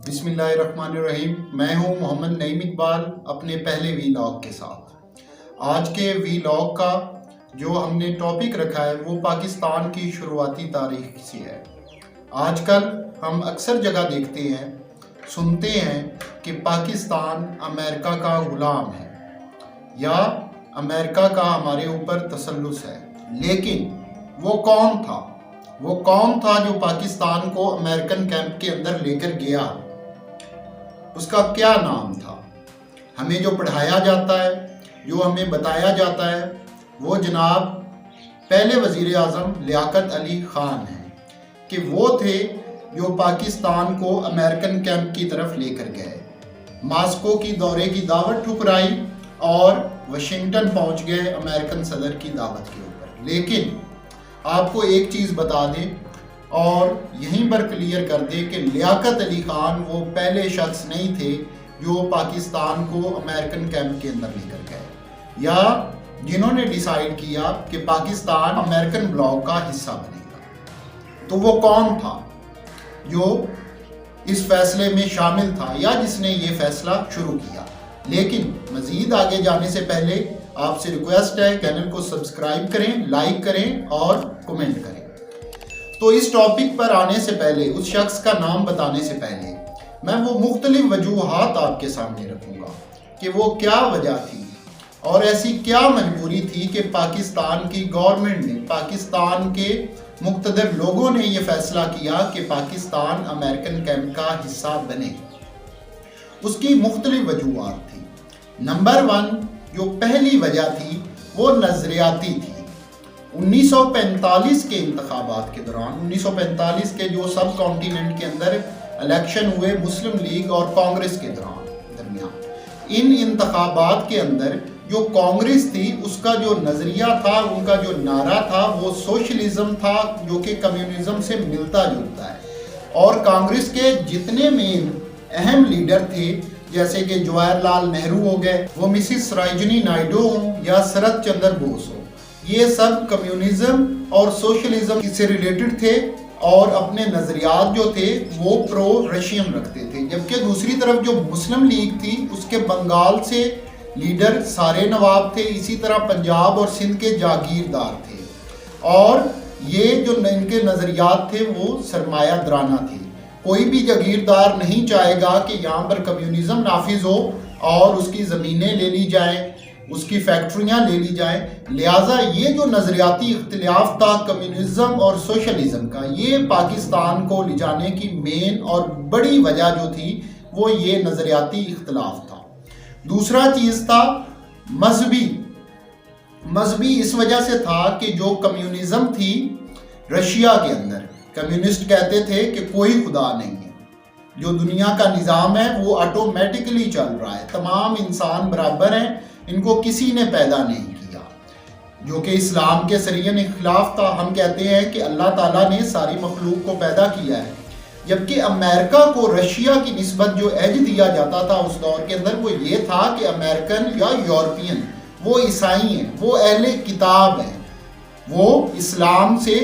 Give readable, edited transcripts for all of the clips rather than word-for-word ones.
بسم اللہ الرحمن الرحیم۔ میں ہوں محمد نعیم اقبال اپنے پہلے ویلاگ کے ساتھ۔ آج کے ویلاگ کا جو ہم نے ٹاپک رکھا ہے وہ پاکستان کی شروعاتی تاریخ سے ہے۔ آج کل ہم اکثر جگہ دیکھتے ہیں، سنتے ہیں کہ پاکستان امریکہ کا غلام ہے یا امریکہ کا ہمارے اوپر تسلط ہے، لیکن وہ کون تھا؟ وہ کون تھا جو پاکستان کو امریکن کیمپ کے اندر لے کر گیا؟ اس کا کیا نام تھا؟ ہمیں جو پڑھایا جاتا ہے، جو ہمیں بتایا جاتا ہے، وہ جناب پہلے وزیر اعظم لیاقت علی خان ہیں کہ وہ تھے جو پاکستان کو امریکن کیمپ کی طرف لے کر گئے، ماسکو کی دورے کی دعوت ٹھکرائی اور واشنگٹن پہنچ گئے امریکن صدر کی دعوت کے اوپر۔ لیکن آپ کو ایک چیز بتا دیں اور یہیں پر کلیئر کر دیں کہ لیاقت علی خان وہ پہلے شخص نہیں تھے جو پاکستان کو امریکن کیمپ کے اندر لے کر گئے یا جنہوں نے ڈیسائیڈ کیا کہ پاکستان امریکن بلاک کا حصہ بنے گا۔ تو وہ کون تھا جو اس فیصلے میں شامل تھا یا جس نے یہ فیصلہ شروع کیا؟ لیکن مزید آگے جانے سے پہلے آپ سے ریکویسٹ ہے چینل کو سبسکرائب کریں، لائک کریں اور کمنٹ کریں۔ تو اس ٹاپک پر آنے سے پہلے، اس شخص کا نام بتانے سے پہلے میں وہ مختلف وجوہات آپ کے سامنے رکھوں گا کہ وہ کیا وجہ تھی اور ایسی کیا مجبوری تھی کہ پاکستان کی گورنمنٹ نے، پاکستان کے مقتدر لوگوں نے یہ فیصلہ کیا کہ پاکستان امریکن کیمپ کا حصہ بنے۔ اس کی مختلف وجوہات تھی۔ نمبر 1 جو پہلی وجہ تھی وہ نظریاتی تھی۔ 1945 کے انتخابات کے دوران، 1945 کے جو سب کانٹیننٹ کے اندر الیکشن ہوئے مسلم لیگ اور کانگریس کے درمیان، ان انتخابات کے اندر جو کانگریس تھی اس کا جو نظریہ تھا، ان کا جو نعرہ تھا وہ سوشلزم تھا جو کہ کمیونزم سے ملتا جلتا ہے، اور کانگریس کے جتنے مین اہم لیڈر تھے جیسے کہ جواہر لال نہرو ہو گئے، وہ مسز سروجنی نائیڈو ہوں یا سرت چندر بوس ہو، یہ سب کمیونزم اور سوشلزم سے ریلیٹڈ تھے اور اپنے نظریات جو تھے وہ پرو رشین رکھتے تھے۔ جبکہ دوسری طرف جو مسلم لیگ تھی اس کے بنگال سے لیڈر سارے نواب تھے، اسی طرح پنجاب اور سندھ کے جاگیردار تھے، اور یہ جو ان کے نظریات تھے وہ سرمایہ درانہ تھے۔ کوئی بھی جاگیردار نہیں چاہے گا کہ یہاں پر کمیونزم نافذ ہو اور اس کی زمینیں لے لی جائیں، اس کی فیکٹریاں لے لی جائیں۔ لہٰذا یہ جو نظریاتی اختلاف تھا کمیونزم اور سوشلزم کا، یہ پاکستان کو لے جانے کی مین اور بڑی وجہ جو تھی وہ یہ نظریاتی اختلاف تھا۔ دوسرا چیز تھا مذہبی اس وجہ سے تھا کہ جو کمیونزم تھی رشیا کے اندر، کمیونسٹ کہتے تھے کہ کوئی خدا نہیں ہے، جو دنیا کا نظام ہے وہ آٹومیٹکلی چل رہا ہے، تمام انسان برابر ہیں، ان کو کسی نے پیدا نہیں کیا، جو کہ اسلام کے سرین خلاف تھا۔ ہم کہتے ہیں کہ اللہ تعالیٰ نے ساری مخلوق کو پیدا کیا ہے، جبکہ امریکہ کو رشیا کی نسبت جو ایج دیا جاتا تھا اس دور کے اندر وہ یہ تھا کہ امریکن یا یورپین وہ عیسائی ہیں، وہ اہل کتاب ہیں، وہ اسلام سے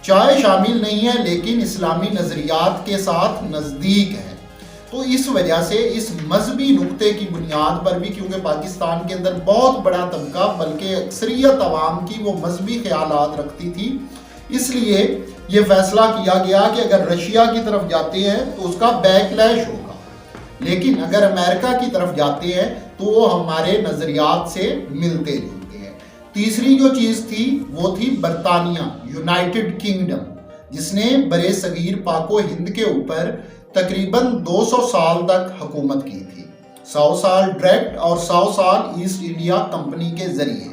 چاہے شامل نہیں ہے لیکن اسلامی نظریات کے ساتھ نزدیک ہے۔ تو اس وجہ سے اس مذہبی نقطے کی بنیاد پر بھی، کیونکہ پاکستان کے اندر بہت بڑا طبقہ بلکہ اکثریت عوام کی وہ مذہبی خیالات رکھتی تھی، اس لیے یہ فیصلہ کیا گیا کہ اگر رشیا کی طرف جاتے ہیں تو اس کا بیک لیش ہوگا، لیکن اگر امریکہ کی طرف جاتے ہیں تو وہ ہمارے نظریات سے ملتے جلتے ہیں۔ تیسری جو چیز تھی وہ تھی برطانیہ، یونائٹڈ کنگڈم، جس نے برے صغیر پاک و ہند کے اوپر تقریباً 200 سال تک حکومت کی تھی، 100 سال ڈائریکٹ اور 100 سال ایسٹ انڈیا کمپنی کے ذریعے۔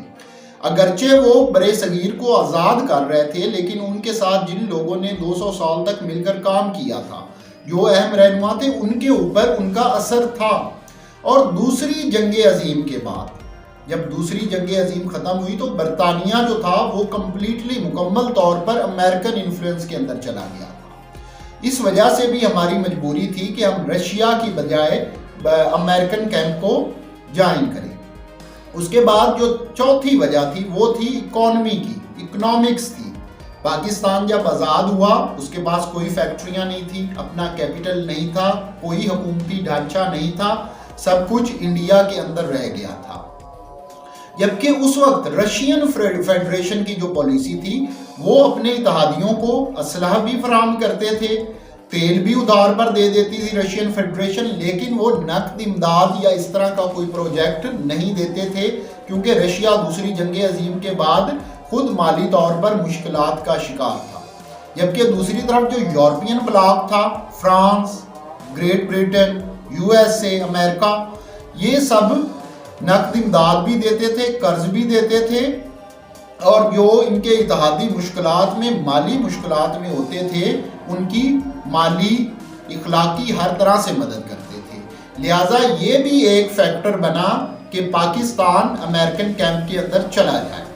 اگرچہ وہ برے صغیر کو آزاد کر رہے تھے لیکن ان کے ساتھ جن لوگوں نے 200 سال تک مل کر کام کیا تھا، جو اہم رہنما تھے، ان کے اوپر ان کا اثر تھا۔ اور دوسری جنگ عظیم کے بعد جب دوسری جنگ عظیم ختم ہوئی تو برطانیہ جو تھا وہ کمپلیٹلی مکمل طور پر امریکن انفلوئنس کے اندر چلا گیا تھا۔ اس وجہ سے بھی ہماری مجبوری تھی کہ ہم رشیا کی بجائے امریکن کیمپ کو جوائن کریں۔ اس کے بعد جو چوتھی وجہ تھی وہ تھی اکانومی کی، اکنامکس تھی۔ پاکستان جب آزاد ہوا اس کے پاس کوئی فیکٹریاں نہیں تھی، اپنا کیپٹل نہیں تھا، کوئی حکومتی ڈھانچہ نہیں تھا، سب کچھ انڈیا کے اندر رہ گیا تھا۔ جبکہ اس وقت رشین فیڈریشن کی جو پالیسی تھی وہ اپنے اتحادیوں کو اسلحہ بھی فراہم کرتے تھے، تیل بھی ادھار پر دے دیتی تھی رشین فیڈریشن، لیکن وہ نقد امداد یا اس طرح کا کوئی پروجیکٹ نہیں دیتے تھے، کیونکہ رشیا دوسری جنگ عظیم کے بعد خود مالی طور پر مشکلات کا شکار تھا۔ جبکہ دوسری طرف جو یورپین بلاک تھا، فرانس، گریٹ بریٹن، USA، امریکہ، یہ سب نقد امداد بھی دیتے تھے، قرض بھی دیتے تھے، اور جو ان کے اتحادی مشکلات میں مالی مشکلات میں ہوتے تھے ان کی مالی اخلاقی ہر طرح سے مدد کرتے تھے۔ لہٰذا یہ بھی ایک فیکٹر بنا کہ پاکستان امریکن کیمپ کے اندر چلا جائے۔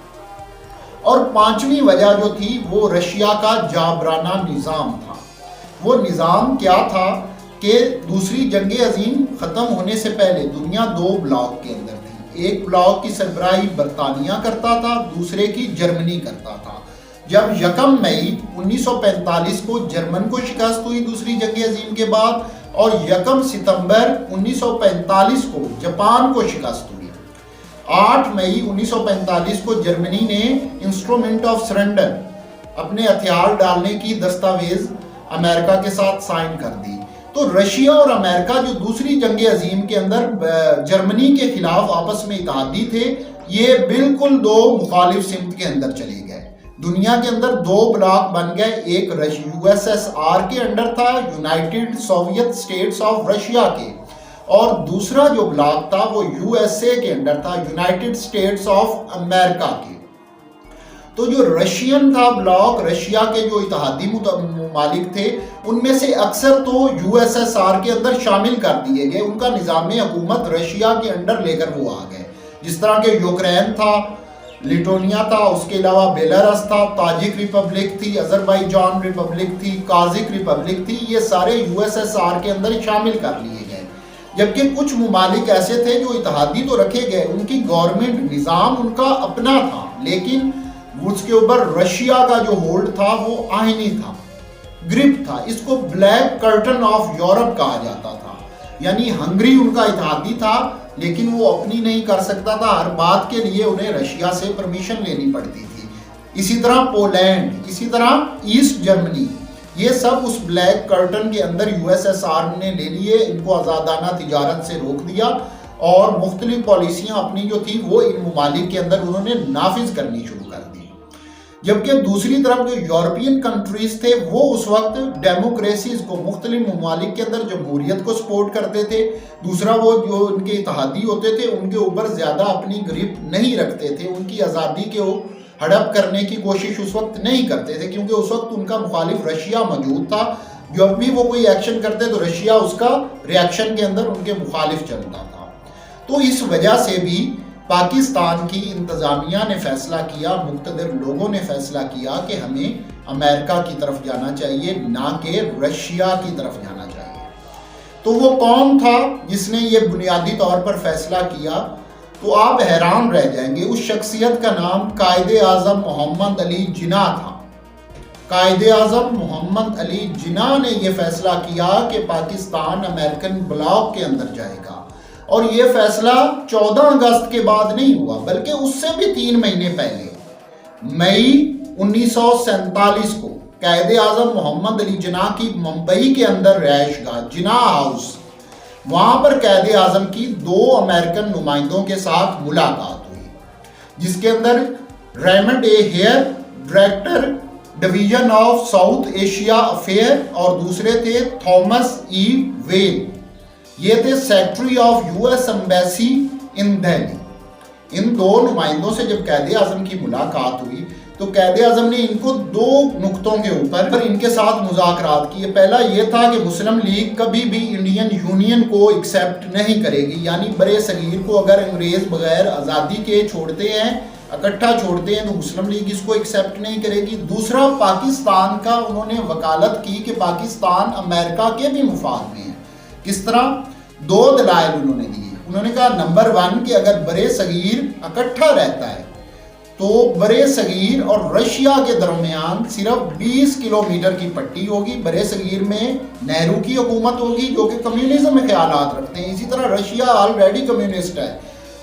اور پانچویں وجہ جو تھی وہ رشیا کا جابرانہ نظام تھا۔ وہ نظام کیا تھا کہ دوسری جنگ عظیم ختم ہونے سے پہلے دنیا دو بلاک کے اندر تھی، ایک بلاک کی سربراہی برطانیہ کرتا تھا، دوسرے کی جرمنی کرتا تھا۔ جب 1 مئی 1945 کو جرمن کو شکست ہوئی دوسری جنگ عظیم کے بعد، اور 1 ستمبر 1945 کو جاپان کو شکست ہوئی۔ 8 مئی 1945 کو جرمنی نے انسٹرومنٹ آف سرنڈر، اپنے ہتھیار ڈالنے کی دستاویز امریکہ کے ساتھ سائن کر دی۔ تو رشیا اور امریکہ جو دوسری جنگ عظیم کے اندر جرمنی کے خلاف آپس میں اتحادی تھے، یہ بالکل دو مخالف سمت کے اندر چلے گئے۔ دنیا کے اندر دو بلاک بن گئے، ایک USSR کے انڈر تھا، united soviet states of Russia کے، اور دوسرا جو بلاک تھا وہ USA کے انڈر تھا، یونائٹڈ اسٹیٹس آف امریکہ کے۔ تو جو رشین تھا بلاک، رشیا کے جو اتحادی ممالک تھے ان میں سے اکثر تو USSR کے اندر شامل کر دیے گئے، ان کا نظام حکومت رشیا کے انڈر لے کر وہ آ گئے، جس طرح کہ یوکرین تھا، لیٹونیا تھا، اس کے علاوہ بیلاروس تھا، تاجک ریپبلک تھی، آذربائیجان ریپبلک تھی، قازق ریپبلک تھی، یہ سارے USSR کے اندر شامل کر لیے گئے۔ جبکہ کچھ ممالک ایسے تھے جو اتحادی تو رکھے گئے، ان کی گورنمنٹ نظام ان کا اپنا تھا، لیکن اس کے اوپر رشیا کا جو ہولڈ تھا وہ آئینی تھا، گرپ تھا۔ اس کو بلیک کرٹن آف یورپ کہا جاتا تھا، یعنی ہنگری ان کا اتحادی تھا لیکن وہ اپنی نہیں کر سکتا تھا، ہر بات کے لیے انہیں رشیا سے پرمیشن لینی پڑتی تھی۔ اسی طرح پولینڈ، اسی طرح ایسٹ جرمنی، یہ سب اس بلیک کرٹن کے اندر USSR نے لے لیے، ان کو آزادانہ تجارت سے روک دیا، اور مختلف پالیسیاں اپنی جو تھی وہ ان ممالک کے اندر انہوں نے نافذ کرنی شروع کر دی۔ جبکہ دوسری طرف جو یورپین کنٹریز تھے وہ اس وقت ڈیموکریسیز کو، مختلف ممالک کے اندر جمہوریت کو سپورٹ کرتے تھے، دوسرا وہ جو ان کے اتحادی ہوتے تھے ان کے اوپر زیادہ اپنی گرپ نہیں رکھتے تھے، ان کی آزادی کو ہڑپ کرنے کی کوشش اس وقت نہیں کرتے تھے، کیونکہ اس وقت ان کا مخالف رشیا موجود تھا، جب بھی وہ کوئی ایکشن کرتے تو رشیا اس کا ریاکشن کے اندر ان کے مخالف چلتا تھا۔ تو اس وجہ سے بھی پاکستان کی انتظامیہ نے فیصلہ کیا، مقتدر لوگوں نے فیصلہ کیا کہ ہمیں امریکہ کی طرف جانا چاہیے، نہ کہ رشیا کی طرف جانا چاہیے۔ تو وہ کون تھا جس نے یہ بنیادی طور پر فیصلہ کیا؟ تو آپ حیران رہ جائیں گے، اس شخصیت کا نام قائد اعظم محمد علی جناح تھا۔ قائد اعظم محمد علی جناح نے یہ فیصلہ کیا کہ پاکستان امریکن بلاک کے اندر جائے گا، اور یہ فیصلہ 14 اگست کے بعد نہیں ہوا بلکہ اس سے بھی 3 مہینے پہلے، مئی 1947 کو قائد اعظم محمد علی جناح کی ممبئی کے اندر رہائش گاہ جناح ہاؤس، وہاں پر قائد اعظم کی 2 امریکن نمائندوں کے ساتھ ملاقات ہوئی، جس کے اندر Raymond A Hare, director division of South Asia affair, اور دوسرے تھے تھامس ای ویل، یہ تھے secretary of US embassy in Delhi. ان 2 نمائندوں سے جب قائد اعظم کی ملاقات ہوئی تو قائد اعظم نے ان کو 2 نقطوں کے اوپر ان کے ساتھ مذاکرات کیے۔ پہلا یہ تھا کہ مسلم لیگ کبھی بھی انڈین یونین کو ایکسیپٹ نہیں کرے گی، یعنی برے صغیر کو اگر انگریز بغیر آزادی کے چھوڑتے ہیں، اکٹھا چھوڑتے ہیں، تو مسلم لیگ اس کو ایکسیپٹ نہیں کرے گی۔ دوسرا، پاکستان کا انہوں نے وکالت کی کہ پاکستان امریکہ کے بھی مفاد میں ہے۔ کس طرح؟ 2 دلائل انہوں نے دیے۔ انہوں نے کہا نمبر 1 کہ اگر برے صغیر اکٹھا رہتا ہے تو برے صغیر اور رشیا کے درمیان صرف 20 کلومیٹر کی پٹی ہوگی۔ برے صغیر میں نہرو کی حکومت ہوگی جو کہ کمیونزم میں خیالات رکھتے ہیں، اسی طرح رشیا آلریڈی کمیونسٹ ہے۔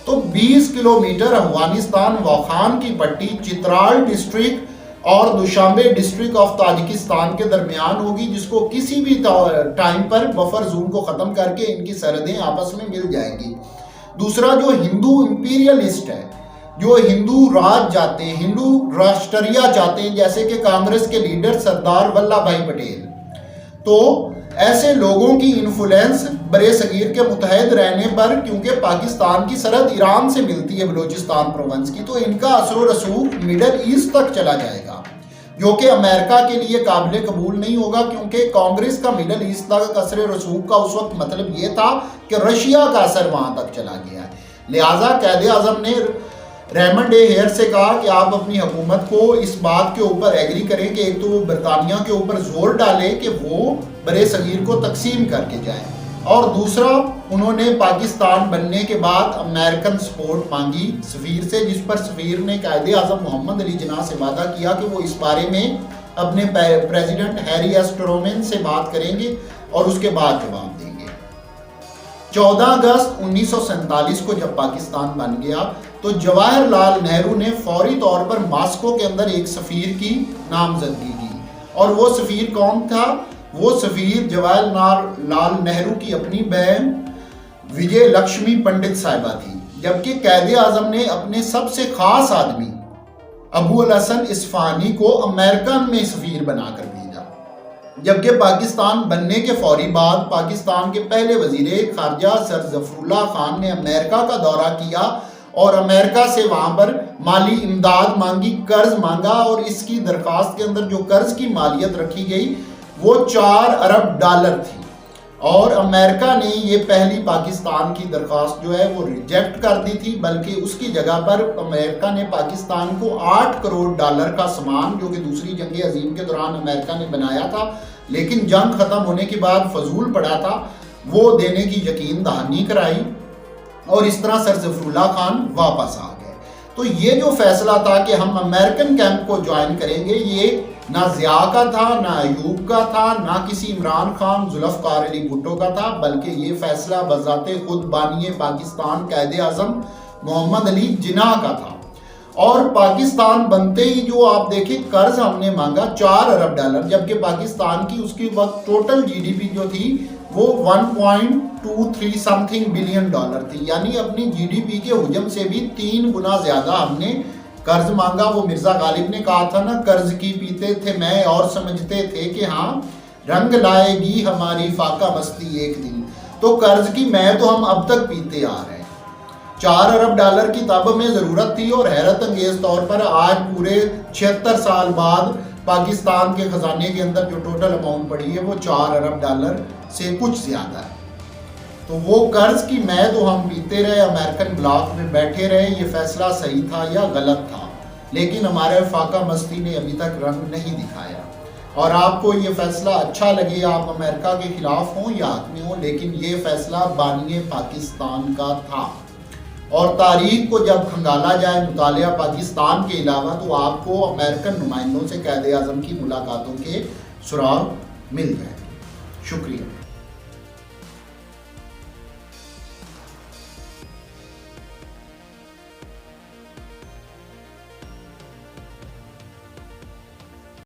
تو 20 کلومیٹر افغانستان واخان کی پٹی چترال ڈسٹرکٹ اور دوشانبے ڈسٹرکٹ آف تاجکستان کے درمیان ہوگی، جس کو کسی بھی ٹائم پر بفر زون کو ختم کر کے ان کی سرحدیں آپس میں مل جائیں گی۔ دوسرا جو ہندو امپیریلسٹ ہے، جو ہندو راج چاہتے ہیں، ہندو راشٹریہ چاہتے ہیں، جیسے کہ کانگریس کے لیڈر سردار ولبھ بھائی پٹیل، تو ایسے لوگوں کی انفلوئنس برے صغیر کے متحد رہنے پر، کیونکہ پاکستان کی سرحد ایران سے ملتی ہے بلوچستان پروونس کی، تو ان کا اثر و رسوخ مڈل ایسٹ تک چلا جائے گا، جو کہ امریکہ کے لیے قابل قبول نہیں ہوگا، کیونکہ کانگریس کا مڈل ایسٹ تک اثر و رسوخ کا اس وقت مطلب یہ تھا کہ رشیا کا اثر وہاں تک چلا گیا ہے۔ لہٰذا قائد اعظم نے ریمنڈ اے ہیئر سے کہا کہ آپ اپنی حکومت کو اس بات کے اوپر ایگری کریں کہ ایک تو وہ برطانیہ کے اوپر زور ڈالے کہ وہ برے صغیر کو تقسیم کر کے جائیں، اور دوسرا انہوں نے پاکستان بننے کے بعد امریکن سپورٹ مانگی سفیر سے، جس پر سفیر نے قائد اعظم محمد علی جناح سے وعدہ کیا کہ وہ اس بارے میں اپنے پریزیڈنٹ ہیری ایس ٹرومین سے بات کریں گے اور اس کے بعد جواب دیں گے۔ 14 اگست 1947 کو جب پاکستان بن گیا تو جواہر لال نہرو نے فوری طور پر ماسکو کے اندر ایک سفیر کی نامزدگی کی، اور وہ سفیر کون تھا؟ وہ سفیر جواہر لال نہرو کی اپنی بہن وجے لکشمی پنڈت صاحبہ تھی، جبکہ قائد اعظم نے اپنے سب سے خاص آدمی ابو الحسن اصفہانی کو امریکن میں سفیر بنا کر بھیجا۔ جبکہ پاکستان بننے کے فوری بعد پاکستان کے پہلے وزیر خارجہ سر ظفر اللہ خان نے امریکہ کا دورہ کیا اور امریکہ سے وہاں پر مالی امداد مانگی، قرض مانگا، اور اس کی درخواست کے اندر جو قرض کی مالیت رکھی گئی وہ 4 ارب ڈالر تھی، اور امریکہ نے یہ پہلی پاکستان کی درخواست جو ہے وہ ریجیکٹ کر دی تھی، بلکہ اس کی جگہ پر امریکہ نے پاکستان کو 8 کروڑ ڈالر کا سامان، جو کہ دوسری جنگ عظیم کے دوران امریکہ نے بنایا تھا لیکن جنگ ختم ہونے کے بعد فضول پڑا تھا، وہ دینے کی یقین دہانی کرائی، اور اس طرح سر ظفر اللہ خان واپس آ گئے۔ تو یہ جو فیصلہ تھا کہ ہم امریکن کیمپ کو جوائن کریں گے، یہ نہ ضیاء کا تھا، نہ ایوب کا تھا، نہ کسی عمران خان ذوالفقار علی بھٹو کا تھا، بلکہ یہ فیصلہ بذات خود بانی پاکستان قائد اعظم محمد علی جناح کا تھا۔ اور پاکستان بنتے ہی جو آپ دیکھیں قرض ہم نے مانگا 4 ارب ڈالر، جبکہ پاکستان کی اس کے وقت ٹوٹل جی ڈی پی جو تھی وہ 1.23 سم تھنگ بلین ڈالر تھی، یعنی اپنی جی ڈی پی کے حجم سے بھی 3 گنا زیادہ ہم نے قرض مانگا۔ وہ مرزا غالب نے کہا تھا نا، قرض کی پیتے تھے میں اور سمجھتے تھے کہ ہاں رنگ لائے گی ہماری فاقہ مستی ایک دن، تو قرض کی میں تو ہم اب تک پیتے آ رہے ہیں۔ 4 ارب ڈالر کی تب ہمیں ضرورت تھی، اور حیرت انگیز طور پر آج پورے 76 سال بعد پاکستان کے خزانے کے اندر جو ٹوٹل اماؤنٹ پڑی ہے وہ 4 ارب ڈالر سے کچھ زیادہ ہے۔ تو وہ قرض کی میں تو ہم پیتے رہے، امریکن بلاک میں بیٹھے رہے، یہ فیصلہ صحیح تھا یا غلط تھا، لیکن ہمارے فاقہ مستی نے ابھی تک رنگ نہیں دکھایا۔ اور آپ کو یہ فیصلہ اچھا لگے، آپ امریکہ کے خلاف ہوں یا حق میں ہوں، لیکن یہ فیصلہ بانی پاکستان کا تھا۔ اور تاریخ کو جب کھنگالا جائے مطالعہ پاکستان کے علاوہ، تو آپ کو امریکن نمائندوں سے قائد اعظم کی ملاقاتوں کے سراغ مل جائیں گے۔ شکریہ۔